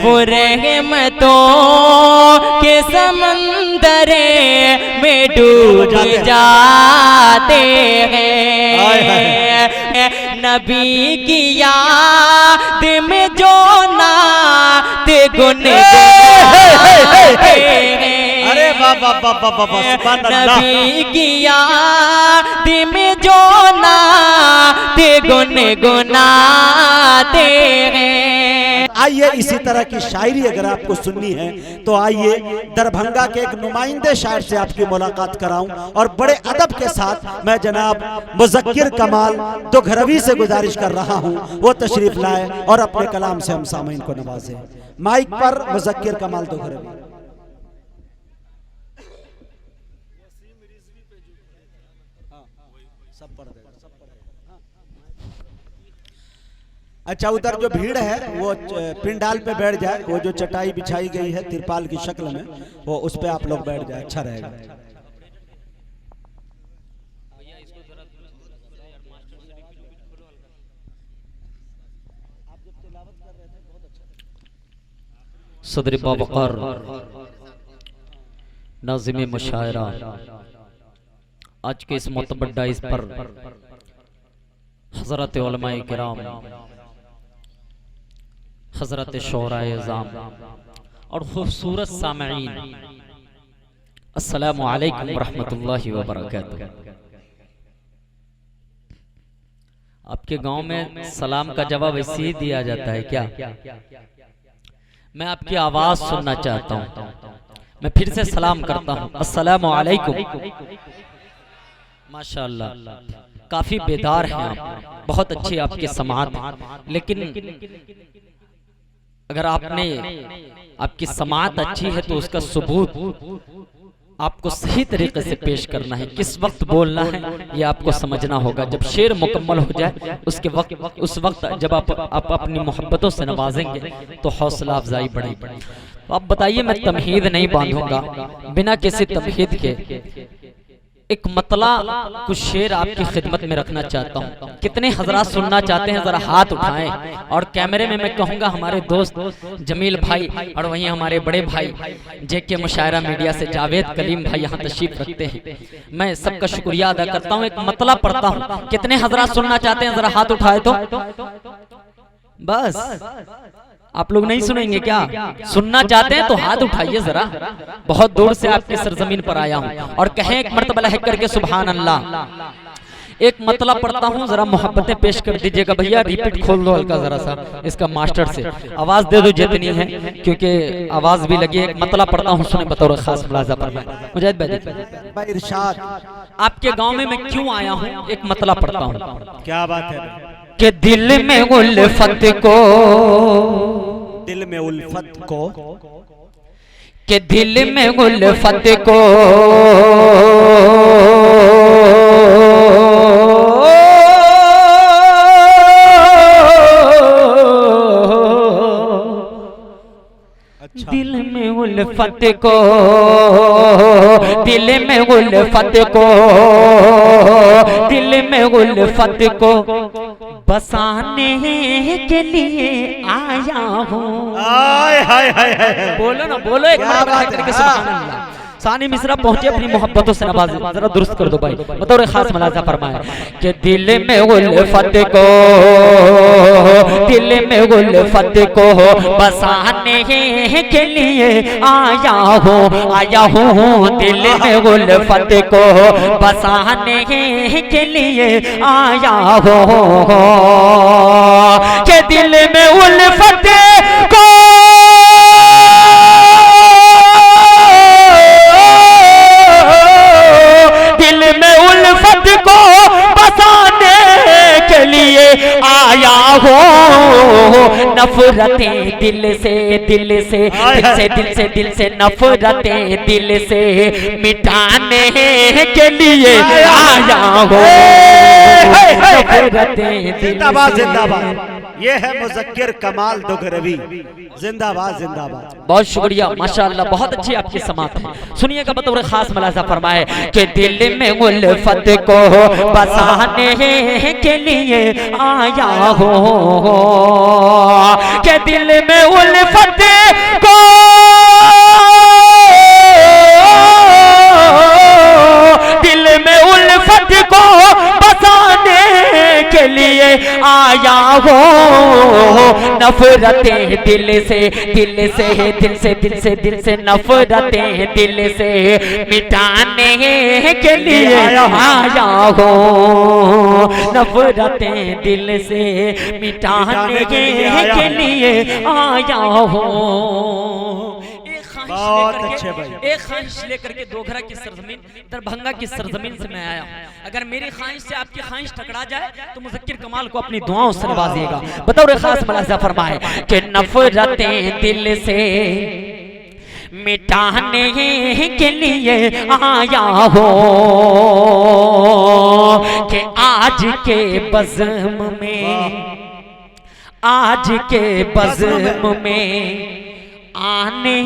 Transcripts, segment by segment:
वो रहमतों के समंदरे में डूब जाते हैं। नबी की याद में जो नात गुनगुनाते हैं। अरे बाबा नबी की याद में जो नात गुनगुनाते हैं। आइए इसी तरह की शायरी अगर आपको सुननी है तो आइए दरभंगा के एक नुमाइंदे शायर से आपकी मुलाकात कराऊं और बड़े अदब के साथ मैं जनाब मुज़क्किर कमाल दोघरवी से गुजारिश कर रहा हूं वो तशरीफ लाए और अपने कलाम से हम सामीन को नवाजे। माइक पर मुज़क्किर कमाल दोघरवी। अच्छा, उधर जो भीड़ है वो पिंडाल पे बैठ जाए, वो जो चटाई बिछाई गई है तिरपाल की शक्ल में वो उस पे आप लोग बैठ जाए, अच्छा रहेगा। सदर बावकार नाज़िम मुशायरा आज के इस मोतबर डाइस पर हज़रत उलमाए किराम, हज़रत शोराए ज़ाम और खूबसूरत सामईन, अस्सलामु अलैकुम रहमतुल्लाहि व बरकातुहू। आपके गांव में सलाम का जवाब ऐसे ही दिया जाता है क्या? मैं आपकी आवाज सुनना चाहता हूं। मैं फिर से सलाम करता हूं, अस्सलामु अलैकुम। माशाअल्लाह, काफी बेदार हैं आप, बहुत अच्छी आपकी समात है। लेकिन अगर आपकी समात अच्छी है तो उसका सबूत आपको सही तरीके से पेश करना है। किस वक्त बोलना है ये आपको समझना होगा। जब शेर मुकम्मल हो जाए उस वक्त जब आप अपनी मोहब्बतों से नवाजेंगे तो हौसला अफजाई बढ़ेगी। तो आप बताइए, मैं तमहीद नहीं बांधूंगा, बिना किसी तमहीद के एक मतला कुछ शेर आपकी खिदमत में रखना चाहता हूँ। कितने हजरात सुनना चाहते हैं जरा हाथ उठाएं। और कैमरे में मैं कहूँगा हमारे दोस्त जमील भाई और वहीं हमारे बड़े भाई जेके मुशायरा मीडिया से जावेद कलीम भाई यहाँ तशरीफ रखते हैं। मैं सबका शुक्रिया अदा करता हूँ। एक मतला पढ़ता हूँ, कितने हजरात सुनना चाहते हैं जरा हाथ उठाए तो। बस आप लोग नहीं सुनेंगे क्या? सुनना चाहते हैं तो हाथ उठाइए जरा। बहुत दूर से आपकी सरजमीन पर आया हूं और कहें एक मर्तबा लहक करके सुभान अल्लाह। एक मतला पढ़ता हूं, जरा मोहब्बतें पेश कर दीजिएगा भैया। रिपीट खोल दो हल्का जरा सा इसका मास्टर से, आवाज दे दो जितनी है क्योंकि आवाज भी लगी। एक मतला पढ़ता हूं, सुने बतौर खास मुलाजा पर। मुजाहिद भाई इरशाद, आपके गाँव में मैं क्यों आया हूँ, एक मतला पढ़ता हूँ। क्या बात है कि दिल में उल्फत को, दिल में उल्फत को, कि दिल में उल्फत को दिल में उल्फत को, दिल में उल्फत को, दिल में उल्फत को बसाने के लिए आया हूँ। बोलो ना, बोलो एक बार करके सुभान अल्लाह। सानी मिश्रा पहुंचे अपनी मोहब्बतों से नवाजे, जरा दुरुस्त कर दो भाई, बतौर खास मलाजा फरमाया कि दिल में उल्फत को, दिल में उल्फत को बसाने के लिए आया हूँ, आया हूँ। दिल में उल्फत को बसाने के लिए आया हूँ कि दिल में उल्फत को, नफरतें दिल से, दिल से, दिल से, दिल से, दिल से नफरतें दिल से मिटाने के लिए आया हूँ। नफरतें दिल जिंदाबाद से। जिंदाबाद। ये है मुज़क्किर कमाल दुगरवी। जिंदाबाद जिंदाबाद। बहुत शुक्रिया माशाअल्लाह, बहुत अच्छी आपकी समात है। सुनिएगा बतौर खास मलाजा फरमाए कि दिल में उल्फत को बसाने के लिए आया हो, कि दिल में उल्फत को दिल में उल्फत को बसाने के लिए आया हो, नफरतें दिल से दिल से दिल से दिल से दिल से नफरतें दिल से मिटाने के लिए आया हो, नफरतें दिल से मिटाने के लिए आया हो। बहुत अच्छे भाई। एक ख्वाहिश लेकर के दोघरा की सरजमीन दरभंगा की सरजमीन से मैं आया हूँ। अगर मेरी ख्वाहिश से आपकी ख्वाहिश टकरा जाए तो मुज़क्किर कमाल को अपनी दुआओं से नवाजिएगा। बतौर खास मलाजा फरमाए कि नफरतें दिल से मिटाने के लिए आया हो, कि आज के बज़्म में आज के बज़्म में आने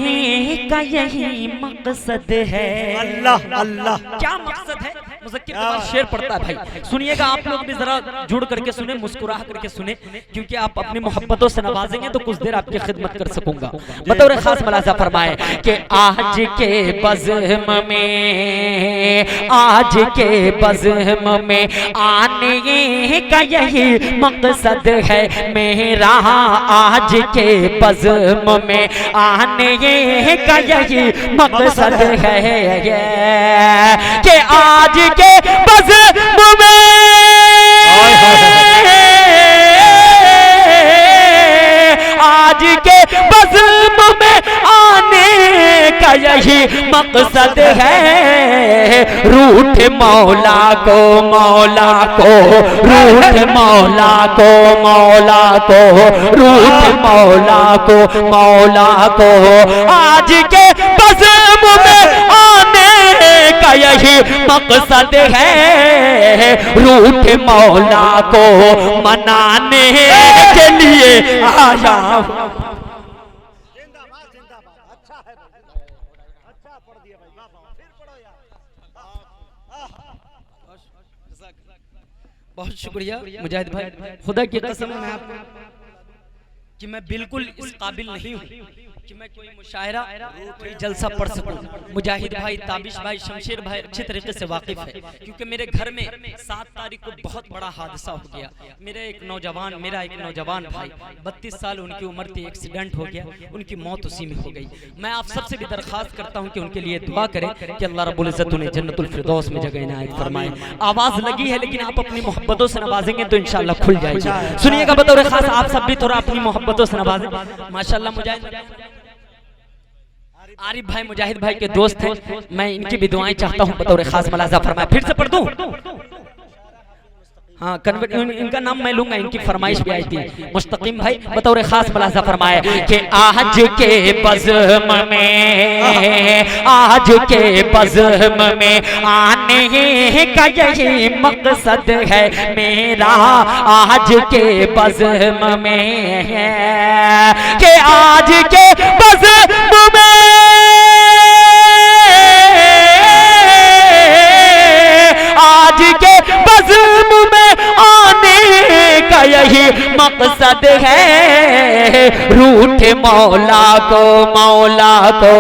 का यही मकसद है। अल्लाह अल्लाह। क्या मकसद है? मुज़क्किर कमाल शेर पढ़ता है भाई, सुनिएगा आप लोग भी जरा जुड़ करके सुने, मुस्कुरा करके सुने, क्योंकि आप अपनी मोहब्बतों से नवाजेंगे तो कुछ देर आपकी खिदमत कर सकूंगा। बतौर खास मलाजा फरमाए कि आज के बज़्म में आज के बज़्म में आने का यही मकसद है मेरा, आज के बज़्म में आने का यही मकसद है कि आज के बज़्म में आज के बज़्म में आने का यही मकसद है, रूठ मौला को मौला को रूठ मौला को मौला को रूठ मौला को मौला को, आज के बज़्म में आने का यही मकसद है, रूठ मौला को मनाने के लिए आया। बहुत शुक्रिया मुजाहिद भाई, खुदा की कसम मैं आपको कि मैं बिल्कुल इस काबिल नहीं हूँ कि मैं कोई मुशायरा कोई जलसा पढ़ सकूं। मुजाहिद भाई, ताबिश भाई, शमशेर भाई अच्छे तरीके से वाकिफ है, क्योंकि मेरे घर में 7 तारीख को बहुत बड़ा हादसा हो गया। मेरा एक नौजवान भाई 32 साल उनकी उम्र थी, एक्सीडेंट हो गया, उनकी मौत उसी में हो गई। मैं आप सबसे भी दरख्वास्त करता हूँ कि उनके लिए दुआ करें कि अल्लाह रब्बुल इज़्ज़त उन्हें जन्नतुल फिरदौस में जगह इनायत फरमाए। आवाज़ लगी है लेकिन आप अपनी मोहब्बतों से नवाजेंगे तो इंशाअल्लाह खुल जाएगी। सुनिएगा बतौर खास आप सब भी थोड़ा अपनी मोहब्बतों से नवाजें। माशाअल्लाह मुजाहिद आरिफ भाई मुजाहिद भाई के दोस्त हैं, मैं इनकी भी दुआएं चाहता हूं। बतौर खास मलाजा फरमाया, फिर से पढ़ दूं? हाँ, इनका नाम मैं लूंगा, इनकी फरमाइश भी आई थी। मुस्तकीम भाई बतौर खास मलाजा फरमाए कि आज के बज़्म में आज के बज़्म में आने का यही मकसद है मेरा, आज के बज़्म में कि आज के बज़्म में आज के बज़्म में आने का यही मकसद है, रूठ मौला को मौला को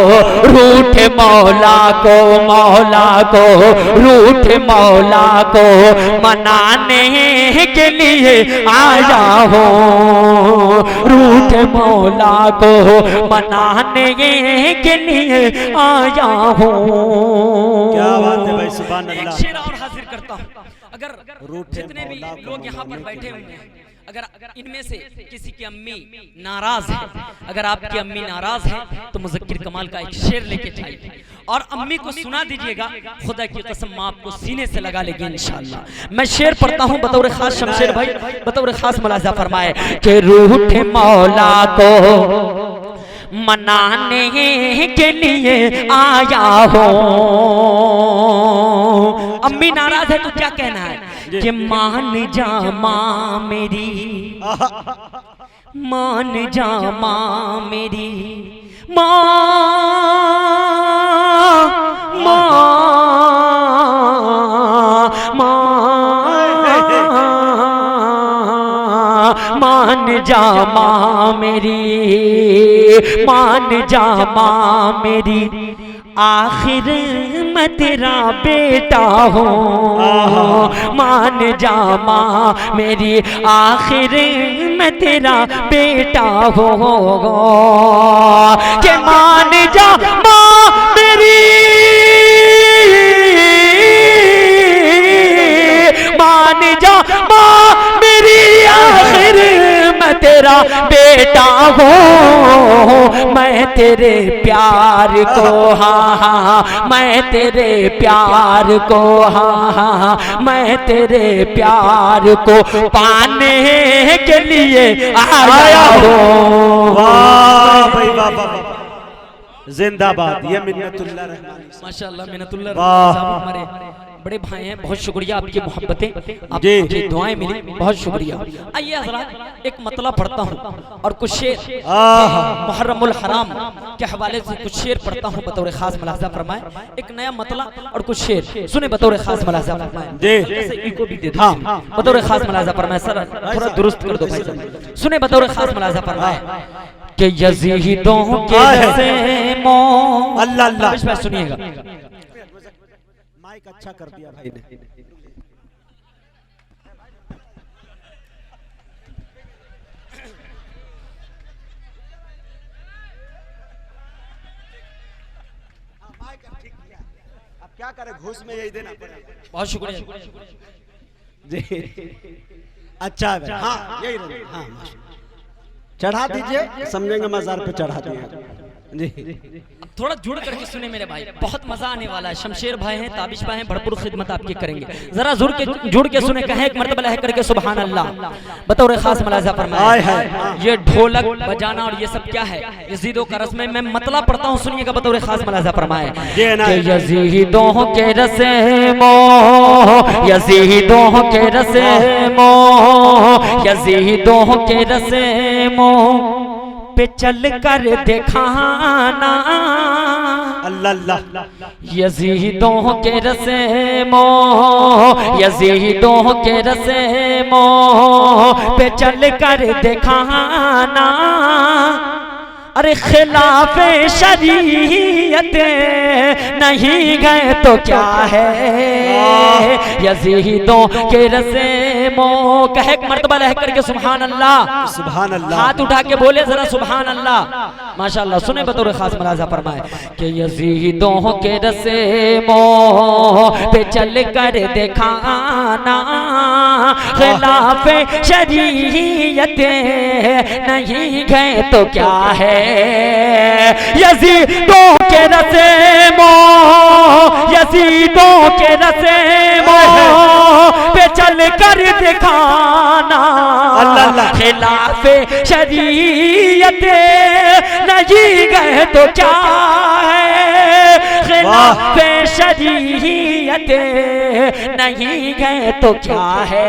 रूठ मौला को मौला को रूठ मौला को मनाने के लिए आया हो, रूठ मौला को मनाने के लिए आया हो। क्या बात है भाई, सुभान अल्लाह। एक शेर और हाजिर करता हूँ। अगर जितने भी लोग यहाँ पर बैठे हुए हैं, अगर इनमें से किसी की अम्मी नाराज है, अगर आपकी अम्मी नाराज है तो मुज़क्किर कमाल का एक शेर लेके जाइए और अम्मी को सुना दीजिएगा, खुदा की कसम माँ आपको सीने से लगा लेगी इंशाअल्लाह। मैं शेर पढ़ता हूँ बतौर खास शमशेर भाई बतौर खास मलाजा फरमाए कि रूठ मौला को मनाने के लिए आया हो। अम्मी नाराज है तो क्या कहना है, कि मान जा माँ मेरी, मान जा माँ मेरी, मान जा माँ मेरी, मान जा माँ मेरी, आखिर मैं तेरा बेटा हूँ। मान जा माँ मेरी, आखिर मैं तेरा बेटा हूँ। के मान जा माँ मेरी, मान जा माँ मेरी, आखिर मैं तेरा बेटा हूँ। मैं तेरे प्यार को, हाँ हाँ, मैं तेरे प्यार को, हाँ हाँ, मैं तेरे प्यार को पाने के लिए आया हूँ। वाह भाई वाह वाह, जिंदाबाद। ये मिन्नतुल्लाह रहमानी माशाअल्लाह, मिन्नतुल्लाह वाह। साहब हमारे बड़े भाई हैं, बहुत शुक्रिया आपकी मोहब्बतें, जी। आपकी दुआएं मिली, बहुत शुक्रिया। आइए हज़रात, एक मतलब पढ़ता हूँ और कुछ शेर मुहर्रमुल हराम के हवाले से कुछ शेर पढ़ता हूँ बतौर खास मुलाज़ा फरमाए। एक नया मतलब और कुछ शेर सुने बतौर खास मुलाज़ा फरमाए। जी। इको भी दे दो, बतौर खास मुलाज़ा फरमाए। सर थोड़ा दुरुस्त कर दो भाई साहब, सुने बतौर खास मुलाज़ा फरमाए कि यज़ीदों के रस्मों, अल्लाह अल्लाह, सुनिएगा। माइक अच्छा कर दिया भाई ने। अब क्या करें, घूस में यही देना पड़ेगा। बहुत शुक्रिया जी। अच्छा है भाई, हाँ यही रहे, हाँ चढ़ा दीजिए, समझेंगे मजार पे चढ़ा दिए जी। अब थोड़ा जुड़ करके सुने मेरे भाई, बहुत मजा आने वाला है। शमशेर भाई हैं, ताबिश भाई हैं, भरपूर खिदमत आपकी करेंगे। जरा जुड़ के सुने, कहे एक मर्तबा लह करके सुभान अल्लाह बतौर खास मुलाज़ा फरमाए। ये ढोलक बजाना और ये सब क्या है, यजीदों का रस्म है। मैं मतलब पढ़ता हूँ, सुनिएगा बतौर खास मुलाज़ा फरमाए। यजीदों के रस्मों, यजीदों के रस्मों, यजीदों के रस्मों पे चल कर दिखाना, अल्लाह अल्लाह। यजीदों के रस्मों, यजीदों के रस्मों पे चल कर दिखाना। अरे खिलाफ शरीयत नहीं गए तो क्या है, यजीदों के रस्मों। कहे एक मर्तबा लह करके सुभान अल्लाह, सुभान अल्लाह, हाथ उठा के बोले जरा सुभान अल्लाह। माशाअल्लाह, सुने बतौर खास मुलाज़ा फरमाए कि यजीदों के रस्मों पे चल कर दिखाना, खिलाफ शरीयत नहीं गए तो क्या है, यजीदों के रस्मों, यजीदों के रस्मों पे चल कर दिखाना, खिलाफ शरीयत नहीं गए तो क्या है, खिलाफ शरीयत नहीं गए तो क्या है।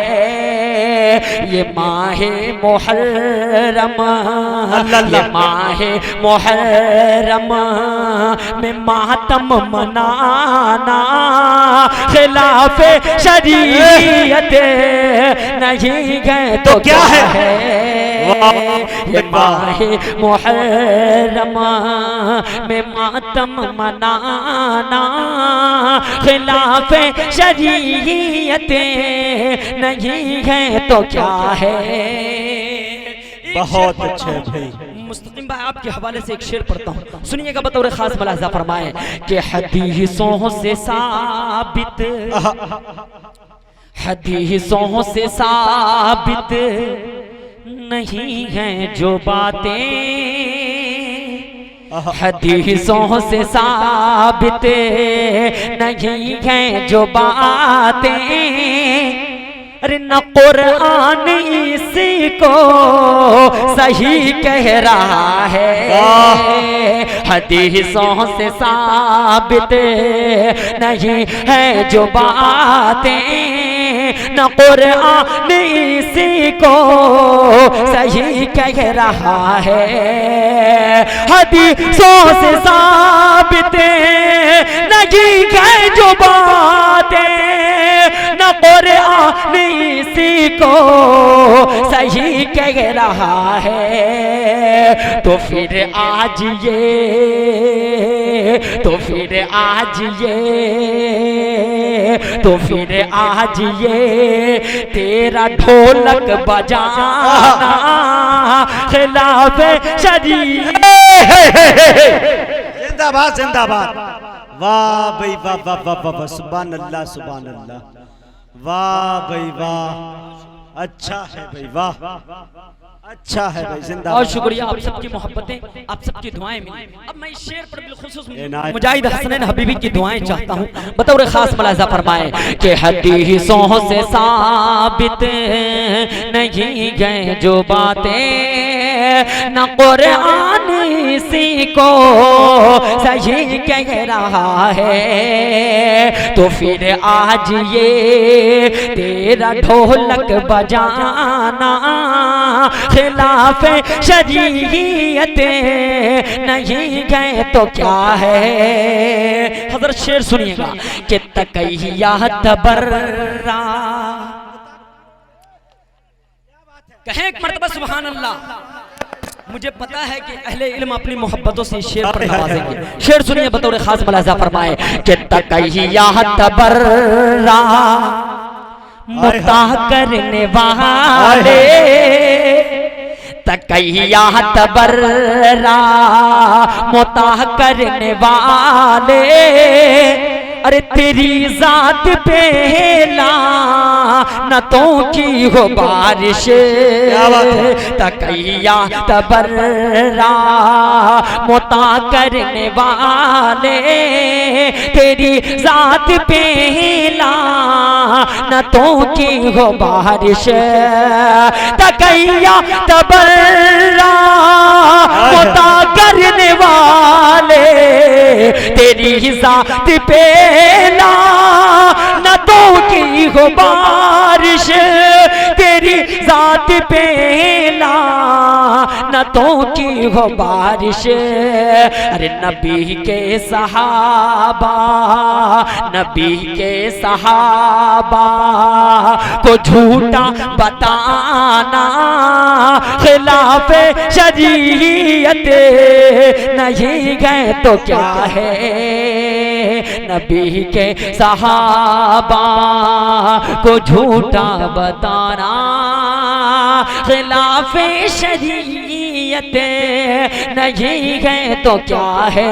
ये माहे मुहर्रम, ये माहे मुहर्रम में मातम मनाना, खिलाफ शरीयत नहीं गए तो क्या है। ये माहे मुहर्रम में मातम मनाना, खिलाफ शरीयत नहीं है तो क्या है। बहुत अच्छे भाई। मुस्तकीम भाई आपके हवाले से एक शेर पढ़ता हूँ, सुनिएगा बतौर खास मुलाज़ा फरमाए कि हदीसों से साबित, हदीसों से साबित नहीं है जो बातें, हदीसों से साबित नहीं है जो बातें। अरे न कुरान इसी को सही कह रहा है, हदीसों से साबित नहीं है जो बातें। न कुरान इसी को सही कह रहा है, हदीसों से साबित नहीं है जो बातें, न कुरान इसी को सही कह रहा है। तो फिर आज ये, तो फिर आज ये, तो फिर आज ये तेरा ढोलक बजाना खिलाफ शरीयत। जिंदाबाद जिंदाबाद। वाह भाई वाह वाह वाह वाह वाह, सुभान अल्लाह सुभान अल्लाह, वाह भाई वाह, अच्छा है भाई वाह, अच्छा है भाई, जिंदाबाद। और शुक्रिया आप सबकी मोहब्बतें, आप सबकी दुआएं मिली। अब मैं इस शेर पर बिलखुसूस मुजाहिद हसनैन हबीबी की दुआएं चाहता हूँ, बतौर खास मुलाहिजा फरमाएं कि हदीसों से साबित नहीं गए जो बातें, न कुरान इसी को सही कह रहा है। तो फिर आज ये तेरा ढोलक बजाना खिलाफ शरीयत नहीं गए तो क्या है। हज़रत शेर सुनिएगा कि तकैया तबर्रा, कहें एक मर्तबा सुभान अल्लाह। मुझे पता है कि अहले इल्म अपनी मोहब्बतों से शेर पर नवाजेंगे। शेर सुनिए बतौर खास मुलाहिजा फरमाए कि तकैया तबर्रा, मुताह करने वाले, तकैया तबर्रा मुताह करने वाले, अरे तेरी जात पे लानतों की हो बारिश, तकैया तबर्रा मुता करने वाले, तेरी जात पे लानतों की हो बारिश, तकैया तबर्रा मुता करने वाले, तेरी जात पे लानतों की हो बारिश, तेरी जात पे लानतों की हो बारिश। अरे नबी के सहाबा, नबी के सहाबा को झूठा बताना खिलाफ शरीयत नहीं गए तो क्या है। नबी के सहाबा को झूठा बताना खिलाफ शरीयत नहीं गए तो क्या है।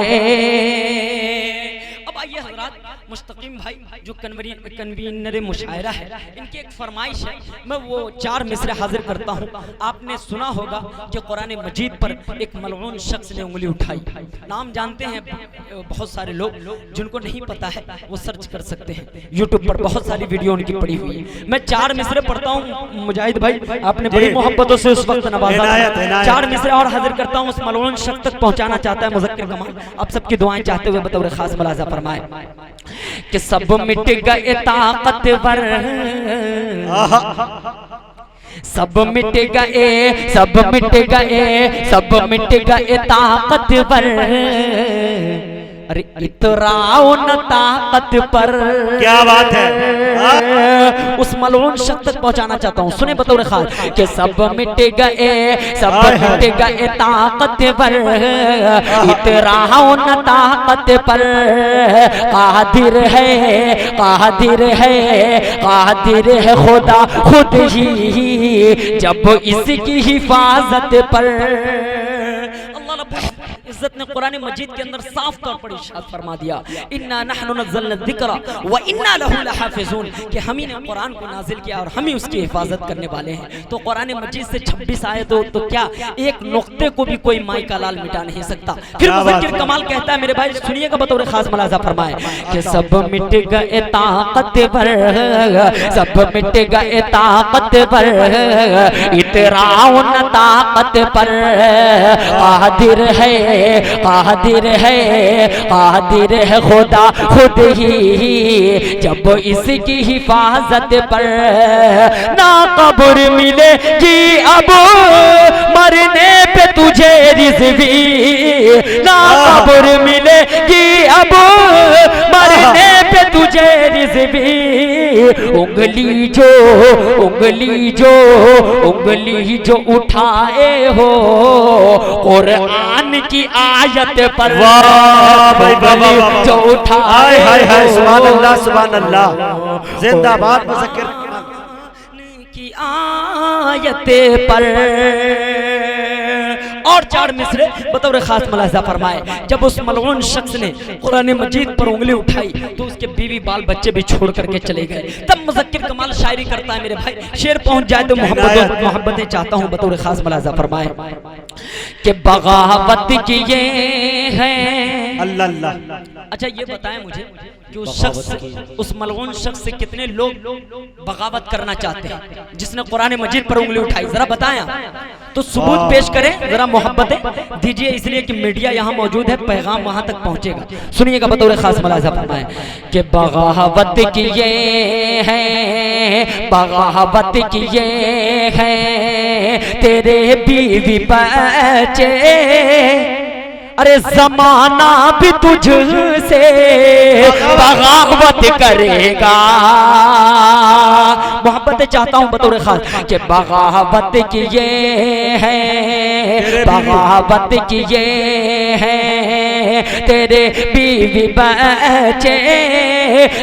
अब आइए हज़रात, मुस्तकीम भाई जो कन्वीनर मुशायरा है, इनकी एक फरमाइश है, मैं वो 4 मिसरे हाजिर करता हूँ। आपने सुना होगा कि कुरान मजीद पर एक मलऊन शख्स ने उंगली उठाई। नाम जानते हैं बहुत सारे लोग, जिनको नहीं पता है वो सर्च कर सकते हैं, यूट्यूब पर बहुत सारी वीडियो उनकी पड़ी हुई है। मैं 4 मिसरे पढ़ता हूँ मुजाहिद भाई, आपने बड़ी मोहब्बतों से उस वक्त नवाजा। 4 मिसरे और हाजिर करता हूँ, उस मलऊन शख्स तक पहुँचाना चाहता है मुज़क्किर कमाल। आप सबकी दुआएं चाहते हुए बतौर खास मुलाहिजा फरमाए कि सब मिट गए ताकतवर, सब मिट गए, सब मिट गए, सब मिट गए ताकतवर, अरे इतराओ न ताकत पर। क्या बात है। उस मलऊन शख्स तक पहुंचाना चाहता हूं, सुने बतौर खास कि सब मिट गए, सब मिट गए ताकत पर, इतराओ न ताकत पर, कादिर है, कादिर है, कादिर है खुदा खुद ही जब इसकी हिफाजत पर। इज्जत ने कुरान मजीद के अंदर साफ तौर पर इरशाद फरमा दिया, इन्ना नहनु नज़्ज़लना ज़िक्रा व इन्ना लहु लहाफ़िज़ून, कि हम ही ने कुरान को नाजिल किया और हम ही उसकी हिफाजत करने वाले हैं। तो कुरान मजीद से 26 आयत हो तो क्या एक नुक्ते को भी कोई माई का लाल मिटा नहीं सकता। फिर मुज़क्किर कमाल कहता है, मेरे भाई सुनिएगा बतौर खास मुलाहिज़ा फरमाए कि सब मिट गए ताकत पर, सब मिट गए ताकत पर, इतराओ न ताकत पर, कादिर है, कादिर है, कादिर है खुदा खुद ही जब इसकी हिफाजत पर। ना कब्र मिलेगी अब मरने पे तुझे रिज़वी, ना कब्र मिलेगी अब मरने पे तुझे रिज़वी। उंगली जो उंगली जो उठाए हो कुरान की आयत पर, उंगली जो उठाए हो सुभान अल्लाह सुभान अल्लाह, जिंदाबाद मुज़क्किर की आयत पर। और 4 मिसरे बतौर खास मुलाहिज़ा फरमाए, जब उस मलऊन शख्स ने कुरान मजीद पर उंगली उठाई तो उसके बीवी बाल बच्चे भी छोड़ करके चले गए। तब मुज़क्किर कमाल शायरी करता है मेरे भाई, शेर पहुंच जाए तो मोहब्बतें चाहता हूं बतौर खास मुलाहिज़ा फरमाए कि बगावत किए हैं। अल्लाह अल्लाह। अच्छा ये बताएं मुझे कि उस शख्स, उस मलऊन शख्स से कितने लोग बगावत करना चाहते हैं जिसने कुरान मजीद पर उंगली उठाई, जरा बताएं तो सबूत पेश करें, जरा मोहब्बतें दीजिए, इसलिए कि मीडिया यहाँ मौजूद है, पैगाम वहां तक पहुंचेगा। सुनिएगा बतौर खास मुलाहिज़ा फरमाएं कि बगावत किए हैं, बगावत किए हैं तेरे बीवी बच्चे, अरे जमाना भी तुझसे बगावत करेगा। मोहब्बत चाहता हूं बतौर खास कि बगावत किए हैं, बगावत किए हैं तेरे बीवी बच्चे,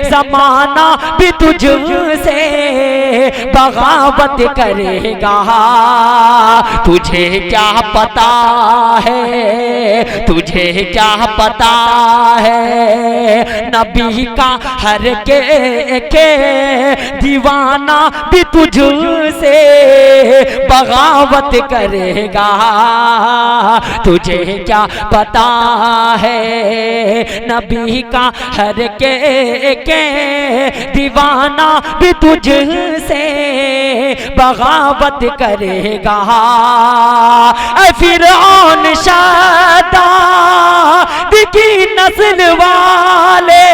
जमाना भी तुझसे बगावत करेगा। तुझे क्या पता है, तुझे क्या पता है नबी का हर के दीवाना भी तुझसे बगावत करेगा। तुझे क्या पता है नबी का हर के दीवाना भी तुझसे बगावत करेगा। फिरौन शादाद की नस्ल वाले,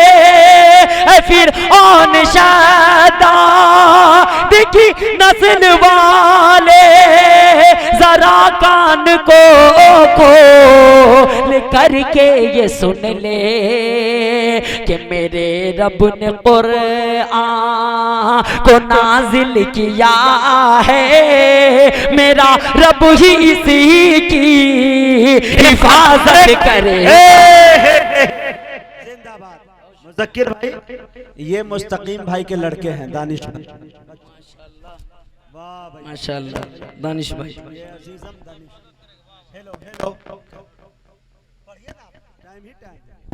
फिरौन शादाद की नस्ल वाले जरा कान को खोल करके ये सुन ले कि मेरे रब ने कुरान को नाजिल किया है, मेरा रब ही इसी की हिफाजत करे। जिंदाबाद मुज़क्किर भाई, ये मुस्तकीम भाई के लड़के हैं दानिश भाई। माशाअल्लाह दानिश भाई।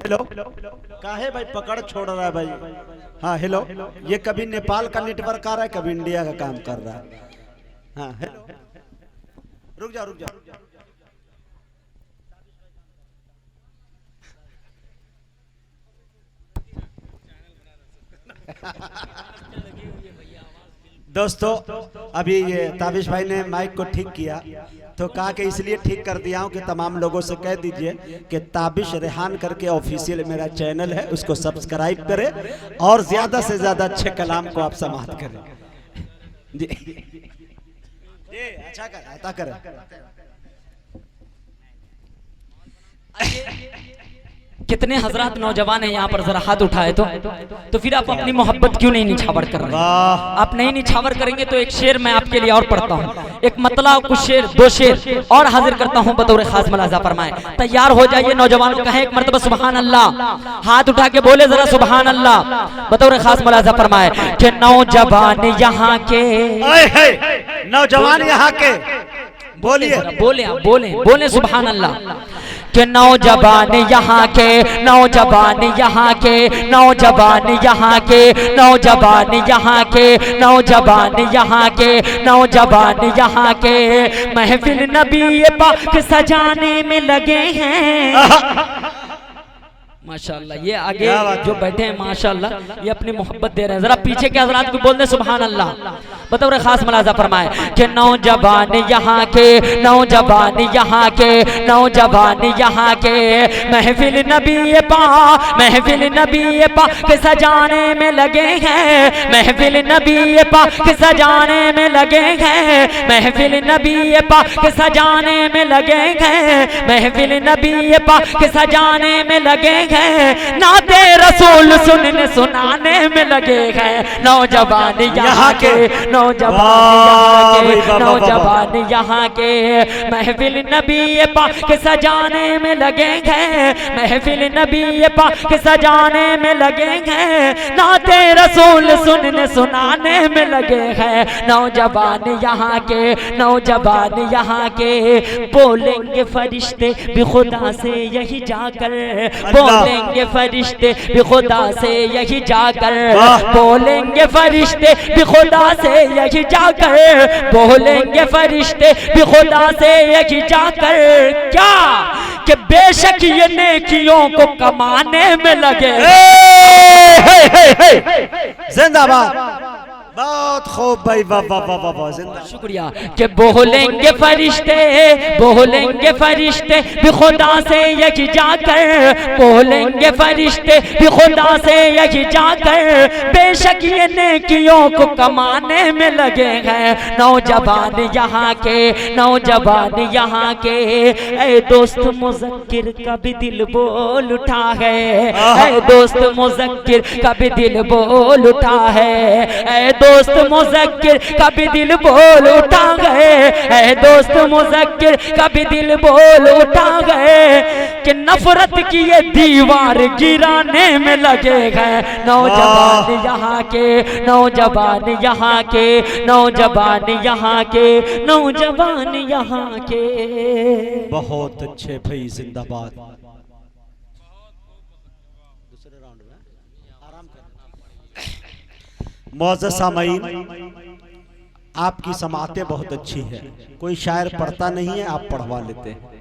हेलो काहे भाई पकड़ छोड़ रहा है भाई। हाँ हेलो, ये कभी नेपाल का नेटवर्क आ रहा है, कभी इंडिया का काम कर रहा है। हाँ हेलो, रुक जाओ रुक जाओ। दोस्तों अभी ये ताबिश भाई ने माइक को ठीक किया तो कहा कि इसलिए ठीक कर दिया हूँ कि तमाम लोगों से कह दीजिए कि ताबिश रेहान करके ऑफिशियल मेरा चैनल है, उसको सब्सक्राइब करें और ज्यादा से ज्यादा अच्छे कलाम को आप समाप्त करें। जी अच्छा कर, ऐसा करें। कितने हजरात नौजवान हैं यहाँ पर, जरा हाथ उठाए तो फिर आप अपनी मोहब्बत क्यों नहीं निछावर कर रहे हैं? आप नहीं निछावर करेंगे तो एक शेर मैं आपके लिए और पढ़ता हूँ, एक मतला कुछ शेर, 2 शेर और हाजिर करता हूँ बतौर खास मुलाहिज़ा फरमाए। तैयार हो जाइए नौजवान को कहें एक मर्तबा सुभान अल्लाह, हाथ उठा के बोले जरा सुभान अल्लाह बतौर खास मुलाहिज़ा फरमाए कि नौजवान यहाँ के, नौजवान यहाँ के बोलिए, बोले आप बोले सुभान अल्लाह कि नौजवान यहाँ के, नौजवान यहाँ के, नौजवान यहाँ के, नौजवान यहाँ के, नौजवान यहाँ के, नौजवान यहाँ के महफिल नबी पाक सजाने में लगे हैं। माशाअल्लाह। ये आगे जो बैठे हैं माशाअल्लाह, ये अपनी मोहब्बत दे रहे हैं। जरा पीछे के हजरात को बोल दे सुभान अल्लाह। बतौर खास मलाजा फरमाए कि नौजवान यहाँ के, नौजवान यहाँ के, नौजवान यहाँ के महफिल नबी पाक, महफिल नबी पाक के सजाने में लगे हैं, महफिल नबी पाक के सजाने में लगे हैं, महफिल नबी पाक के सजाने में लगे हैं, महफिल नबी पाक के सजाने में लगे हैं, नाते रसूल सुनने सुनाने में लगे हैं। नौजवान यहाँ के, नौजवान यहाँ के, नौजवान यहाँ के महफिल नबी पाक के सजाने में लगे हैं, महफिल नबी पाक के सजाने में लगे हैं, नाते रसूल सुनने सुनाने में लगे हैं। नौजवान यहाँ के, नौजवान यहाँ के बोलेंगे फरिश्ते भी खुदा से यही जाकर, बोलेंगे फरिश्ते भी खुदा से यही जाकर, बोलेंगे फरिश्ते भी खुदा से यही जाकर, बोलेंगे फरिश्ते भी खुदा से यही जाकर, क्या कि बेशक ये नेकियों को कमाने में लगे। जिंदाबाद, बहुत खूब भाई, वाह वाह वाह वाह, जिंदा। शुक्रिया। कि बोलेंगे फरिश्ते, बोलेंगे फरिश्ते भी खुदा से यही जाकर, बोलेंगे फरिश्ते भी खुदा से यही जाकर, बेशक ये नेकियों को कमाने में लगे हैं। नौजवान यहाँ के, नौजवान यहाँ के ऐ दोस्त मुज़क्किर का भी दिल बोल उठा है, ऐ दोस्त मुज़क्किर का भी दिल बोल उठा है, ऐ दोस्त मुज़क्किर का भी दिल बोल उठा गए, ऐ दोस्त मुज़क्किर का भी दिल बोल उठा गए कि नफरत की ये दीवार गिराने में लगे गए। नौजवान यहाँ के, नौजवान यहाँ के, नौजवान यहाँ के, नौजवान यहाँ के। बहुत अच्छे भाई, जिंदाबाद। दूसरे राउंड में आराम कर। मौजूद सामईन, आपकी समातें बहुत अच्छी है, कोई शायर पढ़ता नहीं है, आप पढ़वा लेते हैं।